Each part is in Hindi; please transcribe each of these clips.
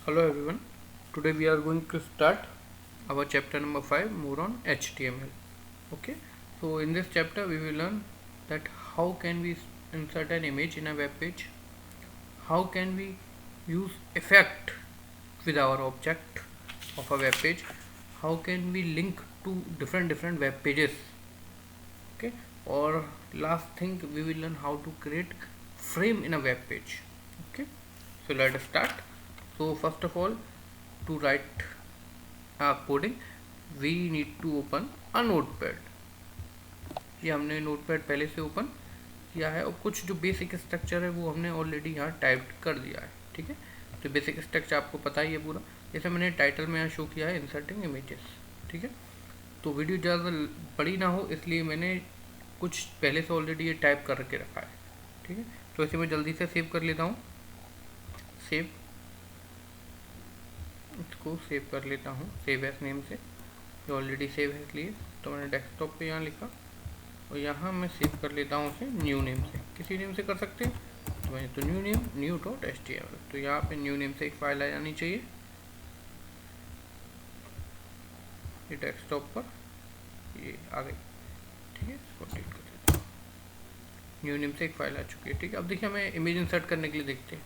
Hello everyone. Today we are going to start our chapter number 5 more on HTML. Okay. So in this chapter we will learn that how can we insert an image in a web page, how can we use effect with our object of a web page, how can we link to different web pages. Okay. Or last thing we will learn how to create frame in a web page. Okay. So let us start. So first of all, to write coding we need to open a notepad. ये हमने नोटपैड पहले से ओपन किया है और कुछ जो बेसिक स्ट्रक्चर है वो हमने ऑलरेडी यहाँ टाइप कर दिया है. ठीक है, तो बेसिक स्ट्रक्चर आपको पता ही है पूरा. जैसे मैंने टाइटल में यहाँ शो किया है इंसर्टिंग इमेजेस. ठीक है, तो वीडियो ज़्यादा बड़ी ना हो इसलिए मैंने कुछ पहले से ऑलरेडी ये टाइप करके रखा है. ठीक है, तो इसे मैं जल्दी से सेव कर लेता हूँ. सेव, इसको सेव कर लेता हूँ सेव एस नेम से. ये ऑलरेडी सेव है इसलिए तो मैंने डेस्कटॉप पे यहाँ लिखा और यहाँ मैं सेव कर लेता हूँ उसे न्यू नेम से. किसी नेम से कर सकते हैं तो मैंने तो न्यू नेम new.html. तो यहाँ पे न्यू नेम से एक फाइल आ जानी चाहिए. ये डेस्कटॉप पर ये आ गई. ठीक है, इसको डिलीट कर देता हूँ. न्यू नेम से एक फाइल आ चुकी है. ठीक है, अब देखिए हमें इमेज इंसर्ट करने के लिए देखते हैं.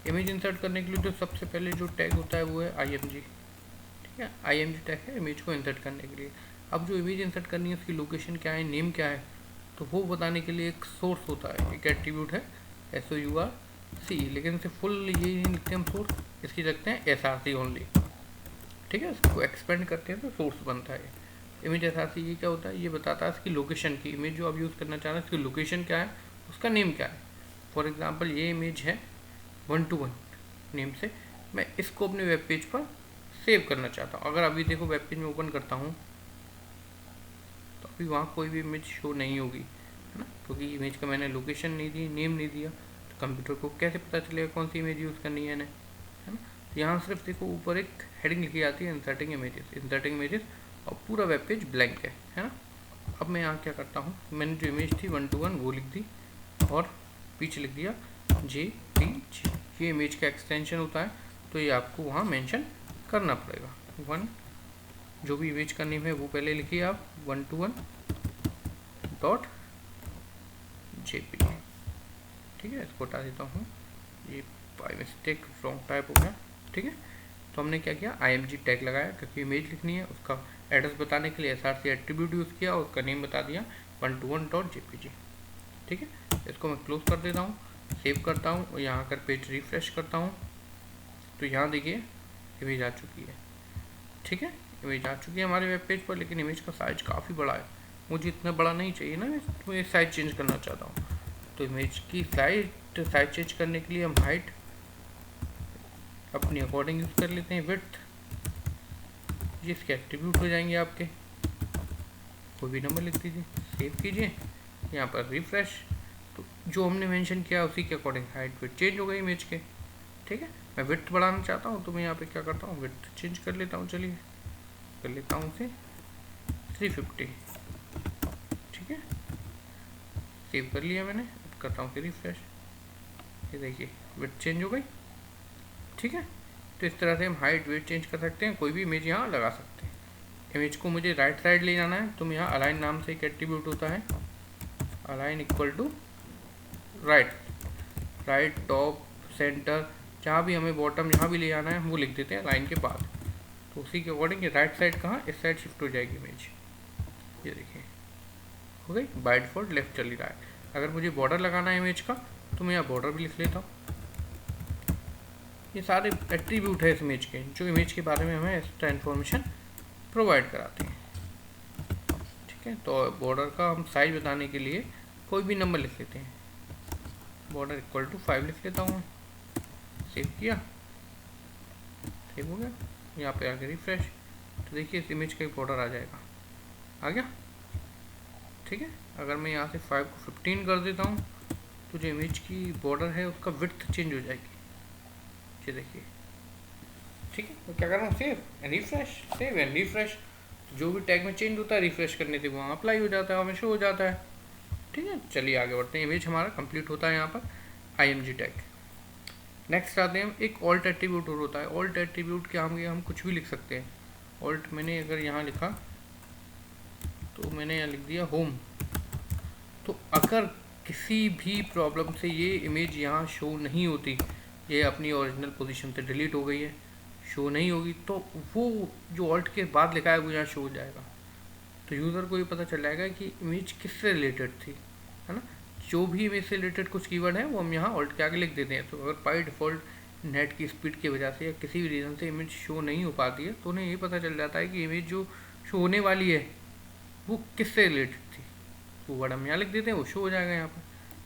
इमेज इंसर्ट करने के लिए जो सबसे पहले जो टैग होता है वो है img. ठीक है, img टैग है इमेज को इंसर्ट करने के लिए. अब जो इमेज इंसर्ट करनी है उसकी लोकेशन क्या है, नेम क्या है, तो वो बताने के लिए एक सोर्स होता है, एक एट्रीब्यूट है source. लेकिन इसे फुल ये नहीं लिखते हम सोर्स, इसकी रखते हैं src ओनली. ठीक है, इसको एक्सपेंड करते हैं तो सोर्स बनता है. इमेज src ये क्या होता है, ये बताता है इसकी लोकेशन की. इमेज जो आप यूज़ करना चाह रहे हैं इसकी लोकेशन क्या है, उसका नेम क्या है. फॉर एग्जाम्पल ये इमेज है 1:1 नेम से, मैं इसको अपने वेब पेज पर सेव करना चाहता हूँ. अगर अभी देखो वेब पेज में ओपन करता हूँ तो अभी वहाँ कोई भी इमेज शो नहीं होगी, है ना, क्योंकि इमेज का मैंने लोकेशन नहीं दी, नेम नहीं दिया. तो कंप्यूटर को कैसे पता चलेगा कौन सी इमेज यूज़ करनी है ना, है ना. यहाँ सिर्फ देखो ऊपर एक हेडिंग लिखी आती है इंसर्टिंग इमेजेस और पूरा वेब पेज ब्लैंक है ना. अब मैं यहाँ क्या करता हूँ, मैंने जो इमेज थी 1:1 वो लिख दी और पीछे लिख दिया JPG. ये इमेज का एक्सटेंशन होता है तो ये आपको वहाँ मेंशन करना पड़ेगा. 1 जो भी इमेज का नेम है वो पहले लिखिए आप 1:1.jpg. ठीक है, इसको हटा देता हूँ, ये बाय मिस्टेक रॉन्ग टाइप हो गया. ठीक है, तो हमने क्या किया, img टैग लगाया क्योंकि इमेज लिखनी है. उसका एड्रेस बताने के लिए src एट्रीब्यूट यूज़ किया और उसका नेम बता दिया 1:1.jpg. ठीक है, इसको मैं क्लोज कर देता हूँ, सेव करता हूँ और यहाँ कर पेज रिफ्रेश करता हूँ तो यहाँ देखिए इमेज आ चुकी है. ठीक है, इमेज आ चुकी है हमारे वेब पेज पर, लेकिन इमेज का साइज काफ़ी बड़ा है. मुझे इतना बड़ा नहीं चाहिए ना, मैं साइज चेंज करना चाहता हूँ. तो इमेज की साइज चेंज करने के लिए हम हाइट अपनी अकॉर्डिंग यूज़ कर लेते हैं. विड्थ जिसके एट्रीब्यूट हो जाएंगे आपके, कोई भी नंबर लिख दीजिए, सेव कीजिए, यहाँ पर रिफ्रेश. तो जो हमने मेंशन किया उसी के अकॉर्डिंग हाइट विड्थ चेंज हो गई इमेज के. ठीक है, मैं विड्थ बढ़ाना चाहता हूँ तो मैं यहाँ पे क्या करता हूँ, विड्थ चेंज कर लेता हूँ. चलिए कर लेता हूँ उसे 350. ठीक है, सेव कर लिया मैंने. अब करता हूँ रिफ्रेश, ये देखिए विड्थ चेंज हो गई. ठीक है, तो इस तरह से हम हाइट वेट चेंज कर सकते हैं, कोई भी इमेज यहाँ लगा सकते हैं. इमेज को मुझे राइट साइड ले जाना है तो मैं यहाँ अलाइन नाम से एक एट्रीब्यूट होता है, align equal to right top center, जहाँ भी हमें बॉटम जहाँ भी ले जाना है वो लिख देते हैं लाइन के बाद. तो उसी के अकॉर्डिंग ये राइट साइड कहाँ, इस साइड शिफ्ट हो जाएगी इमेज. ये देखिए हो गई. बाय डिफॉल्ट लेफ्ट चल रहा है. अगर मुझे बॉर्डर लगाना है इमेज का तो मैं यहाँ बॉर्डर भी लिख लेता हूँ. ये सारे एट्रीब्यूट है इस इमेज के, जो इमेज के बारे में हमें एक्स्ट्रा इन्फॉर्मेशन प्रोवाइड कराते हैं. ठीक है, तो बॉर्डर का हम साइज बताने के लिए कोई भी नंबर लिख लेते हैं. बॉर्डर इक्वल टू 5 लिख लेता हूँ. सेव किया, सेव हो गया. यहाँ पे आके रिफ्रेश, तो देखिए इस इमेज का एक बॉर्डर आ जाएगा, आ गया. ठीक है, अगर मैं यहाँ से 5 को 15 कर देता हूँ तो जो इमेज की बॉर्डर है उसका विड्थ चेंज हो जाएगी. ये देखिए. ठीक है, तो क्या करना, सेव एंड रिफ्रेश. जो भी टैग में चेंज होता है रिफ्रेश करने से वहाँ अप्लाई हो जाता है, हमें शो हो जाता है. ठीक है, चलिए आगे बढ़ते हैं. इमेज हमारा कंप्लीट होता है यहाँ पर img टैग. नेक्स्ट आते हैं हम, एक ऑल्ट एट्रीब्यूट और होता है। ऑल्ट एट्रीब्यूट क्या हम कुछ भी लिख सकते हैं। ऑल्ट मैंने अगर यहाँ लिखा तो मैंने यहाँ लिख दिया होम, तो अगर किसी भी प्रॉब्लम से ये इमेज यहाँ शो नहीं होती, ये अपनी ओरिजिनल पोजीशन से डिलीट हो गई है, शो नहीं होगी, तो वो जो ऑल्ट के बाद लिखा है वो यहाँ शो हो जाएगा। तो यूज़र को ये पता चल जाएगा कि इमेज किससे रिलेटेड थी, है ना। जो भी इमेज से रिलेटेड कुछ कीवर्ड है वो हम यहाँ ऑल्ट के आगे लिख देते हैं। तो अगर बाई डिफ़ॉल्ट नेट की स्पीड की वजह से या किसी भी रीज़न से इमेज शो नहीं हो पाती है, तो उन्हें ये पता चल जाता है कि इमेज जो शो होने वाली है वो किससे रिलेटेड थी। वो वर्ड हम यहाँ लिख देते हैं, वो शो हो जाएगा यहाँ पर,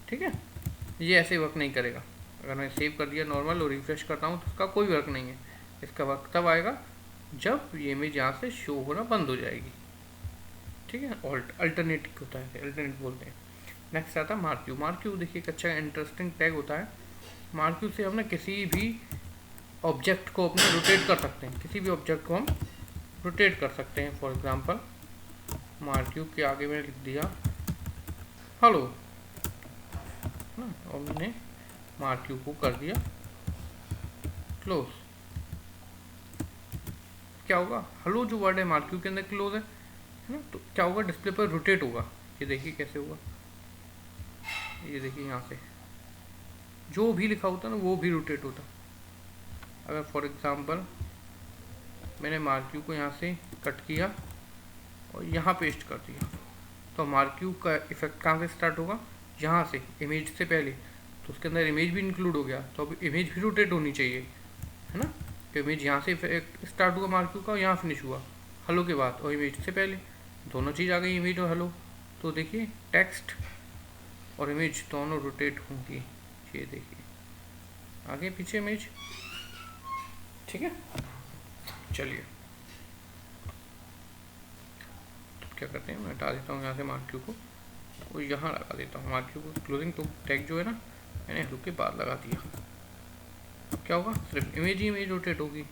ठीक है। ये ऐसे वर्क नहीं करेगा। अगर मैं सेव कर दिया नॉर्मल और रिफ्रेश करता हूँ तो उसका कोई वर्क नहीं है। इसका वर्क तब आएगा जब ये इमेज यहाँ से शो होना बंद हो जाएगी, ठीक है। अल्टरनेट होता है, अल्टरनेट बोलते हैं। नेक्स्ट आता है मार्क्यू। मार्क्यू देखिए एक अच्छा इंटरेस्टिंग टैग होता है। मार्क्यू से हम ना किसी भी ऑब्जेक्ट को अपने रोटेट कर सकते हैं, किसी भी ऑब्जेक्ट को हम रोटेट कर सकते हैं। फॉर एग्जांपल मार्क्यू के आगे मैंने लिख दिया हेलो ना, और मैंने मार्क्यू को कर दिया क्लोज। क्या होगा, हेलो जो वर्ड है मार्क्यू के अंदर क्लोज है ना, तो क्या होगा, डिस्प्ले पर रोटेट होगा। ये देखिए कैसे होगा, ये देखिए यहाँ से जो भी लिखा होता है ना वो भी रोटेट होता। अगर फॉर एग्जांपल मैंने मार्क्यू को यहाँ से कट किया और यहाँ पेस्ट कर दिया, तो मार्क्यू का इफेक्ट कहाँ से स्टार्ट होगा, यहाँ से, इमेज से पहले। तो उसके अंदर इमेज भी इंक्लूड हो गया, तो अब इमेज भी रोटेट होनी चाहिए, है ना। तो इमेज यहाँ से इफेक्ट स्टार्ट हुआ मार्क्यू का, यहाँ फिनिश हुआ हेलो के बाद, और इमेज से पहले दोनों चीज़ आ गई, इमेज और हेलो। तो देखिए टेक्स्ट और इमेज दोनों रोटेट होंगी। ये देखिए आगे पीछे इमेज, ठीक है। चलिए तो क्या करते हैं, मैं हटा देता हूँ यहाँ से मार्क्यू को और यहाँ लगा देता हूँ मार्क्यू को। क्लोजिंग तो टैग जो है ना मैंने हेलो के बाद लगा दिया। अब क्या होगा, सिर्फ इमेज ही इमेज रोटेट होगी,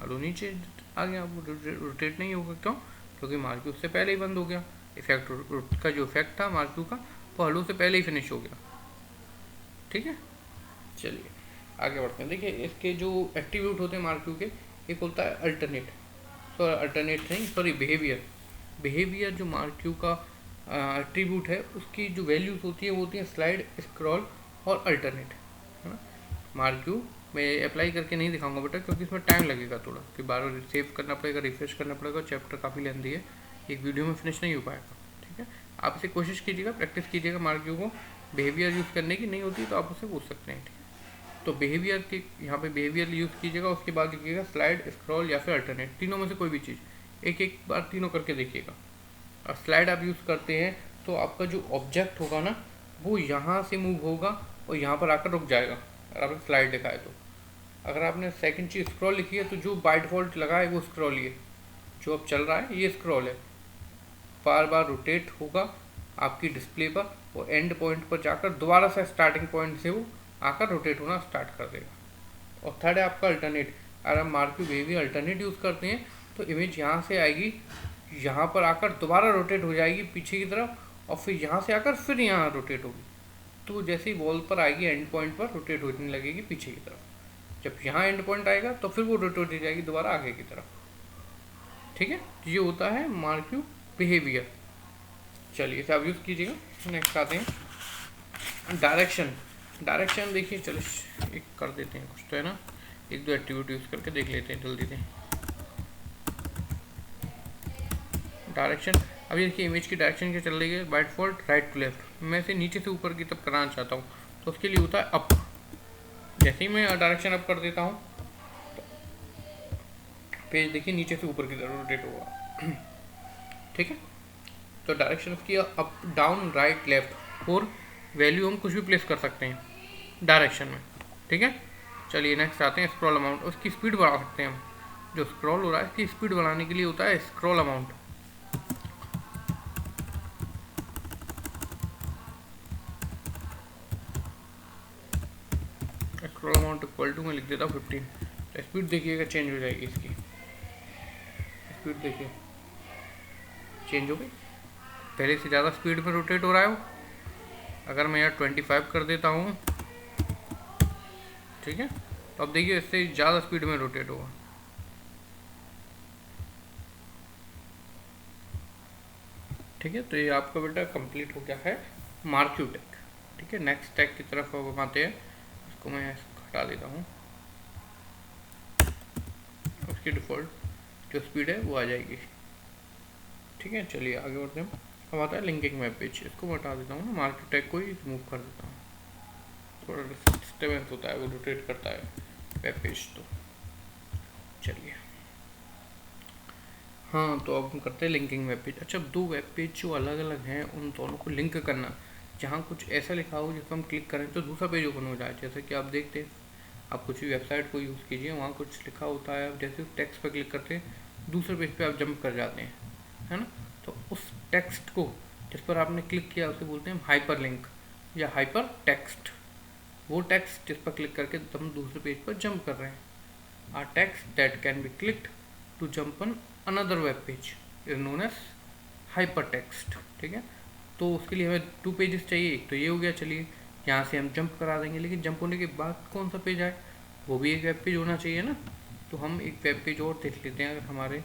हेलो नीचे आ गया, वो रोटेट नहीं होगा। क्यों, क्योंकि मार्क्यू से पहले ही बंद हो गया। इफेक्ट का जो इफेक्ट था मार्क्यू का वो हेलो से पहले ही फिनिश हो गया, ठीक है। चलिए आगे बढ़ते हैं। देखिए इसके जो एट्रीब्यूट होते हैं मार्क्यू के, एक होता है अल्टरनेट, अल्टरनेट नहीं सॉरी बिहेवियर। बिहेवियर जो मार्क्यू का एट्रीब्यूट है उसकी जो वैल्यूज होती है वो होती है स्लाइड, स्क्रॉल और अल्टरनेट, है ना। मार्क्यू मैं अप्लाई करके नहीं दिखाऊंगा बेटा, क्योंकि इसमें टाइम लगेगा थोड़ा, कि बार बार सेव करना पड़ेगा, रिफ्रेश करना पड़ेगा, चैप्टर काफ़ी लेंथी है, एक वीडियो में फिनिश नहीं हो पाएगा, ठीक है। आप इसे कोशिश कीजिएगा, प्रैक्टिस कीजिएगा मार्क्यू को बिहेवियर यूज़ करने की। नहीं होती तो आप उससे पूछ सकते हैं, ठीक है। तो बिहेवियर के यहाँ पे बिहेवियर यूज़ कीजिएगा, उसके बाद लिखिएगा स्लाइड, स्क्रॉल या फिर अल्टरनेट, तीनों में से कोई भी चीज़, एक एक बार तीनों करके देखिएगा। और स्लाइड आप यूज़ करते हैं तो आपका जो ऑब्जेक्ट होगा ना वो यहाँ से मूव होगा और यहाँ पर आकर रुक जाएगा, अगर आपने स्लाइड लिखा है तो। अगर आपने सेकंड चीज़ स्क्रॉल लिखी है तो जो बाय डिफ़ॉल्ट लगा है वो स्क्रॉल ही है, जो अब चल रहा है ये स्क्रॉल है, बार बार रोटेट होगा आपकी डिस्प्ले पर और एंड पॉइंट पर जाकर दोबारा से स्टार्टिंग पॉइंट से वो आकर रोटेट होना स्टार्ट कर देगा। और थर्ड है आपका अल्टरनेट। अगर आप मार्क्यू बिहेवियर अल्टरनेट यूज़ करते हैं तो इमेज यहाँ से आएगी, यहाँ पर आकर दोबारा रोटेट हो जाएगी पीछे की तरफ और फिर यहाँ से आकर फिर यहाँ रोटेट होगी। तो जैसे ही वॉल पर आएगी एंड पॉइंट पर रोटेट होने लगेगी पीछे की तरफ, जब यहाँ एंड पॉइंट आएगा तो फिर वो रोटेट हो जाएगी दोबारा आगे की तरफ, ठीक है। ये होता है मार्क्यू बिहेवियर। चलिए इसे आप यूज़ कीजिएगा। नेक्स्ट आते हैं डायरेक्शन। डायरेक्शन देखिए चलो एक कर देते हैं कुछ तो, है ना, एक दो एट्रीब्यूट यूज़ करके देख लेते हैं जल्दी से। डायरेक्शन, अभी देखिए इमेज की डायरेक्शन क्या चल रही है, by default right to left. मैं इसे नीचे से ऊपर की तरफ कराना चाहता हूँ तो उसके लिए होता है अप। जैसे ही मैं डायरेक्शन अप कर देता हूँ तो पेज देखिए नीचे से ऊपर की तरफ रोटेट होगा, ठीक है। तो डायरेक्शन की अप, डाउन, राइट, लेफ्ट और वैल्यू हम कुछ भी प्लेस कर सकते हैं डायरेक्शन में, ठीक है। चलिए नेक्स्ट आते हैं स्क्रॉल अमाउंट। उसकी स्पीड बढ़ा सकते हैं हम, जो स्क्रॉल हो रहा है इसकी स्पीड बढ़ाने के लिए होता है scroll amount. Scroll amount equal to मैं लिख देता हूँ 15। तो स्पीड देखिएगा चेंज हो जाएगी, इसकी स्पीड देखिए चेंज हो गई, पहले से ज़्यादा स्पीड में रोटेट हो रहा है वो। अगर मैं यार 25 कर देता हूँ ठीक है। तो अब देखिए इससे ज़्यादा स्पीड में रोटेट होगा। ठीक है, तो ये आपका बेटा कंप्लीट हो गया है मार्क्यू टैग। ठीक है, नेक्स्ट टैग की तरफ हम आते हैं। इसको मैं हटा देता हूँ, उसकी डिफ़ॉल्ट जो स्पीड है वो आ जाएगी। ठीक है, चलिए आगे बढ़ते हैं। अब आता है लिंकिंग वेब पेज। इसको मैं हटा देता हूँ ना, मार्क्यू टैग को ही रिमूव कर देता हूँ। थोड़ा डिस्टर्बेंस होता है, वो रोटेट करता है वेब पेज। तो चलिए, हाँ, तो अब हम करते हैं लिंकिंग वेब पेज। अच्छा, दो वेब पेज जो अलग अलग हैं उन दोनों को लिंक करना, जहाँ कुछ ऐसा लिखा हो जिस पर हम क्लिक करें तो दूसरा पेज ओपन हो जाए। जैसे कि आप देखते हैं, आप कुछ भी वेबसाइट को यूज़ कीजिए, वहाँ कुछ लिखा होता है, जैसे उस टेक्स्ट पर क्लिक करते हैं दूसरे पेज पे आप जंप कर जाते हैं, है ना। तो उस टेक्स्ट को जिस पर आपने क्लिक किया उसे बोलते हैं हाइपर लिंक या हाइपर टेक्स्ट। वो टेक्स्ट जिस पर क्लिक करके हम दूसरे पेज पर जंप कर रहे हैं। A text that can be clicked to jump on another web page is known as hypertext। ठीक है, तो उसके लिए हमें 2 पेजेस चाहिए। एक तो ये हो गया, चलिए यहाँ से हम जंप करा देंगे, लेकिन जंप होने के बाद कौन सा पेज आए, वो भी एक वेब पेज होना चाहिए ना। तो हम एक वेब पेज और देख लेते हैं, अगर हमारे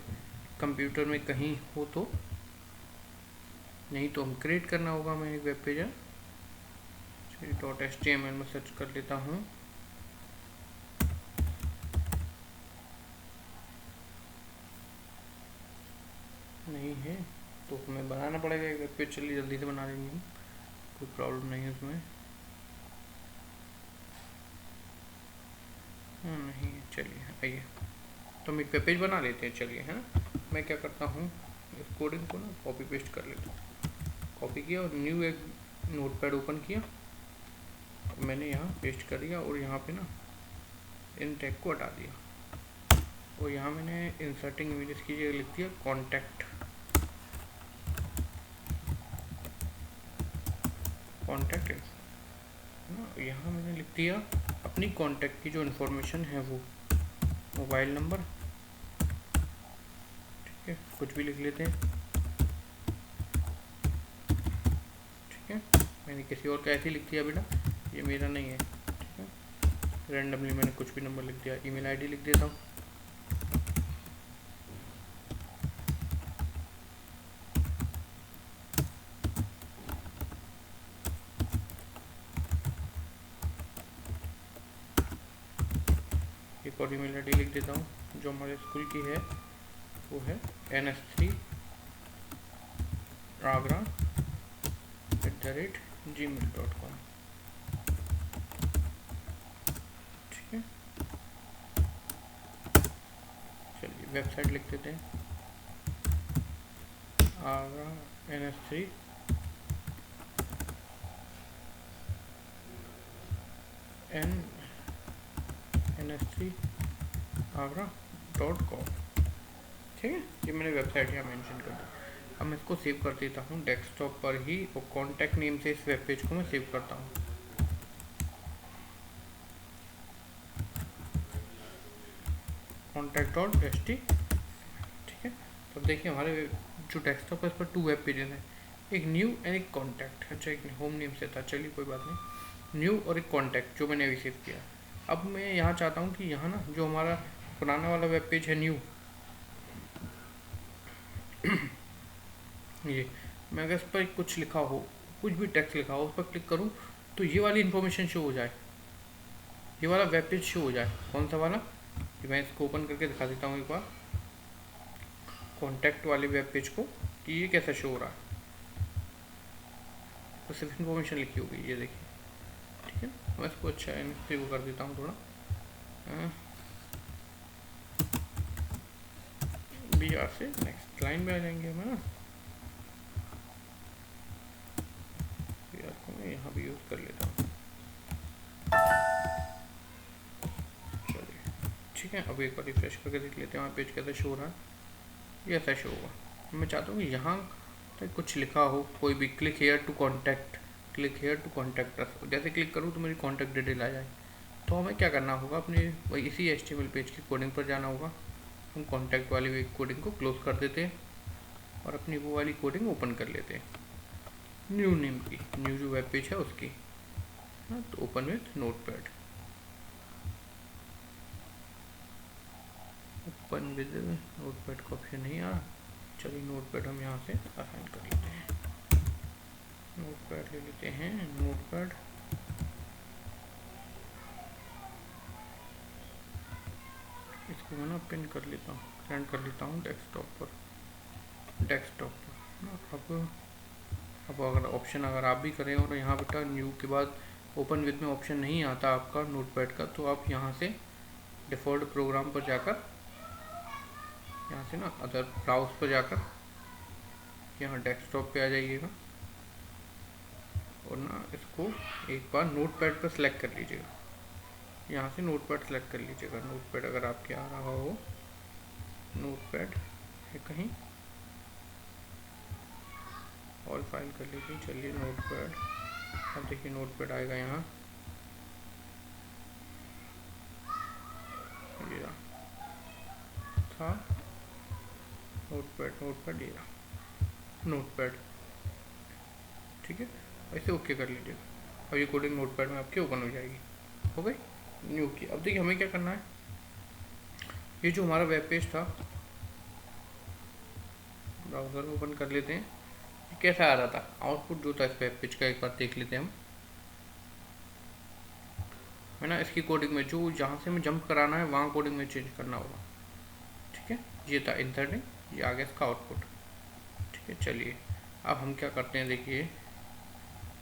कंप्यूटर में कहीं हो तो, नहीं तो हम क्रिएट करना होगा। मैं एक वेब पेज है, चलिए .html में सर्च कर लेता हूँ। नहीं है तो हमें बनाना पड़ेगा एक वेब पेज। चलिए जल्दी से बना लेंगे, कोई प्रॉब्लम नहीं है उसमें। नहीं, चलिए आइए, तो हम एक वेब पेज बना लेते हैं। चलिए, है ना। मैं क्या करता हूँ, इस कोडिंग को ना कॉपी पेस्ट कर लेता हूँ। कॉपी किया और न्यू एक नोटपैड ओपन किया, मैंने यहाँ पेस्ट कर दिया और यहाँ पे ना इन टैग को हटा दिया। और यहाँ मैंने इंसर्टिंग इमेजेस की जगह लिख दिया कॉन्टैक्ट। यहाँ मैंने लिख दिया अपनी कॉन्टैक्ट की जो इन्फॉर्मेशन है, वो मोबाइल नंबर, ठीक है, कुछ भी लिख लेते हैं। ठीक है, मैंने किसी और का ऐसे ही लिख दिया बेटा, ये मेरा नहीं है। ठीक है, रैंडमली मैंने कुछ भी नंबर लिख दिया। ईमेल आईडी लिख देता हूँ। एक और ईमेल आईडी लिख देता हूँ जो हमारे स्कूल की है, वो है ns3agra@gmail.com। ठीक है, चलिए वेबसाइट लिख देते हैं आगरा ns3agra.com। ठीक है, ये मैंने वेबसाइट यहाँ मेंशन कर दी। अब मैं इसको सेव कर देता हूँ डेस्कटॉप पर ही, और कॉन्टैक्ट नेम से इस वेब पेज को मैं सेव करता हूँ। contact.ht। ठीक है, तो देखिए हमारे जो डेस्कटॉप है इस पर 2 वेब पेजेस हैं, एक न्यू एंड एक कॉन्टैक्ट। अच्छा, एक होम नेम से था, चलिए कोई बात नहीं, न्यू और एक कॉन्टैक्ट जो मैंने अभी सेव किया। अब मैं यहाँ चाहता हूँ कि यहाँ ना जो हमारा पुराना वाला वेब पेज है न्यू, ये मैं अगर इस पर कुछ लिखा हो, कुछ भी टेक्स्ट लिखा हो, उस पर क्लिक करूँ तो ये वाली इन्फॉर्मेशन शो हो जाए, ये वाला वेब पेज शो हो जाए। कौन सा वाला, कि मैं इसको ओपन करके दिखा देता हूँ एक बार, कॉन्टैक्ट वाले वेब पेज को, कि ये कैसा शो हो रहा है। तो सिर्फ इन्फॉर्मेशन लिखी होगी, ये देखिए। ठीक है, मैं इसको अच्छा है वो कर देता हूँ थोड़ा, BR से नेक्स्ट लाइन में आ जाएंगे हम, है ना। BR को मैं यहाँ भी यूज़ कर लेता हूँ। चलिए ठीक है, अब एक बार रिफ्रेश करके देख लेते हैं हमारा पेज कैसा शो हो रहा है। ये ऐसा शो होगा। मैं चाहता हूँ कि यहाँ तक कुछ लिखा हो, कोई भी, click here to contact, click here to contact us. जैसे क्लिक करूँ तो मेरी कॉन्टैक्ट डिटेल आ जाए। तो हमें क्या करना होगा, अपने वही इसी HTML पेज की कोडिंग पर जाना होगा। हम कॉन्टैक्ट वाली कोडिंग को क्लोज कर देते हैं और अपनी वो वाली कोडिंग ओपन कर लेते हैं, न्यू नेम की, न्यू जो वेब पेज है उसकी। हाँ, तो open with notepad. Open with notepad का ऑप्शन नहीं आ रहा। चलिए नोटपैड हम यहाँ से असाइन कर लेते हैं, नोटपैड ले लेते हैं, नोटपैड इसको मैं ना पिन कर लेता हूँ, सेंड कर लेता हूँ डेस्कटॉप पर। अब अगर ऑप्शन अगर आप भी करें और यहाँ बेटा न्यू के बाद ओपन विद में ऑप्शन नहीं आता आपका नोटपैड का, तो आप यहाँ से डिफ़ॉल्ट प्रोग्राम पर जाकर यहाँ से ना अदर ब्राउज पर जाकर यहाँ डेस्कटॉप पे आ जाइएगा और ना इसको एक बार नोटपैड पर सेलेक्ट कर लीजिएगा। यहाँ से नोटपैड सेलेक्ट कर लीजिएगा। नोटपैड अगर आपके आ रहा हो, नोटपैड है कहीं, ऑल फाइल कर लीजिए। चलिए नोटपैड, अब देखिए नोटपैड आएगा यहाँ, ये था नोटपैड ये नोटपैड, ठीक है। ऐसे ओके कर लीजिएगा। अब ये कोडिंग नोटपैड में आपकी ओपन हो जाएगी, हो गई न्यू की। अब देखिए हमें क्या करना है, ये जो हमारा वेब पेज था, ब्राउज़र ओपन कर लेते हैं। कैसा आ रहा था आउटपुट जो था इस वेब पेज का, एक बार देख लेते हैं हम, है ना। इसकी कोडिंग में जो जहाँ से हमें जंप कराना है वहाँ कोडिंग में चेंज करना होगा, ठीक है। ये था इंसर्टिंग, ये आ गया इसका आउटपुट, ठीक है। चलिए अब हम क्या करते हैं, देखिए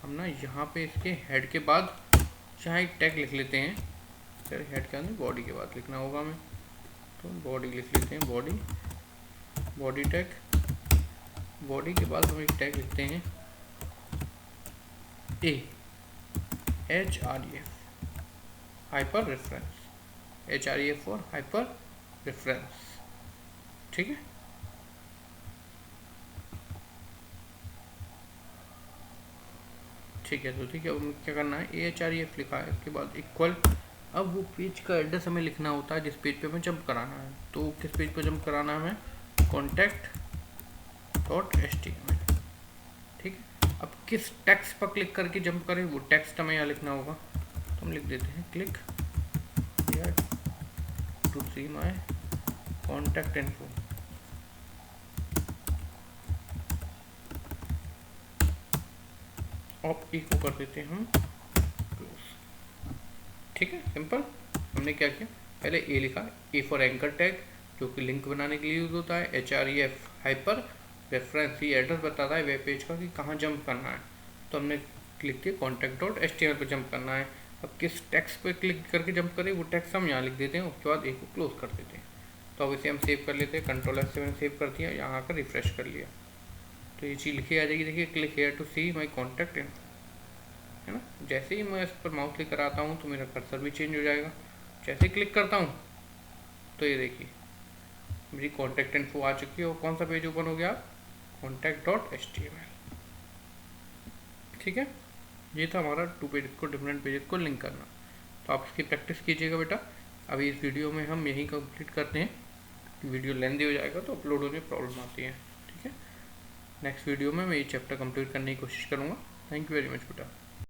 हम ना यहाँ पे इसके हेड के बाद यहाँ एक टैग लिख लेते हैं। फिर हेड के अंदर बॉडी के बाद लिखना होगा हमें, तो बॉडी लिख लेते हैं, बॉडी टैग। बॉडी के बाद हम एक टैग लिखते हैं HREF हाइपर रेफरेंस, HREF और हाइपर रेफरेंस, ठीक है। ठीक है, तो ठीक है, अब क्या करना है, HREF लिखा है, उसके बाद इक्वल। अब वो पेज का एड्रेस हमें लिखना होता है जिस पेज पे हमें जंप कराना है। तो किस पेज पे जंप कराना है हमें, contact.html, ठीक है। अब किस टेक्स्ट पर क्लिक करके जंप करें वो टेक्स्ट हमें यहाँ लिखना होगा। तो हम लिख देते हैं click to see my contact info, और इको कर देते हैं हम क्लोज, ठीक है। सिंपल। हमने क्या किया, पहले ए लिखा, ए फॉर एंकर टैग जो कि लिंक बनाने के लिए यूज होता है, HREF हाइपर रेफरेंस, ये एड्रेस बताता है वेब पेज का कि कहाँ जंप करना है। तो हमने क्लिक किया contact.html पर जंप करना है। अब किस टेक्स्ट पे क्लिक करके जंप करें वो टेक्स्ट हम यहाँ लिख देते हैं, उसके बाद ए को क्लोज कर देते हैं। तो अब इसे हम सेव कर लेते हैं, Ctrl+S से मैंने सेव कर दिया, यहाँ आकर रिफ्रेश कर लिया तो ये चीज़ लिखी आ जाएगी। देखिए click here to see my contact info, है ना। जैसे ही मैं इस पर माउस क्लिक आता हूँ तो मेरा कर्सर भी चेंज हो जाएगा। जैसे ही क्लिक करता हूँ तो ये देखिए मेरी कॉन्टैक्ट इन्फो आ चुकी है और कौन सा पेज ओपन हो गया, contact.html, ठीक है। ये था हमारा 2 पेज को, डिफरेंट पेजेस को लिंक करना। तो आप इसकी प्रैक्टिस कीजिएगा बेटा। अभी इस वीडियो में हम यही कंप्लीट करते हैं, वीडियो लेंथी हो जाएगा तो अपलोड होने में प्रॉब्लम आती है, ठीक है। नेक्स्ट वीडियो में मैं ये चैप्टर कंप्लीट करने की कोशिश करूँगा। थैंक यू वेरी मच बेटा।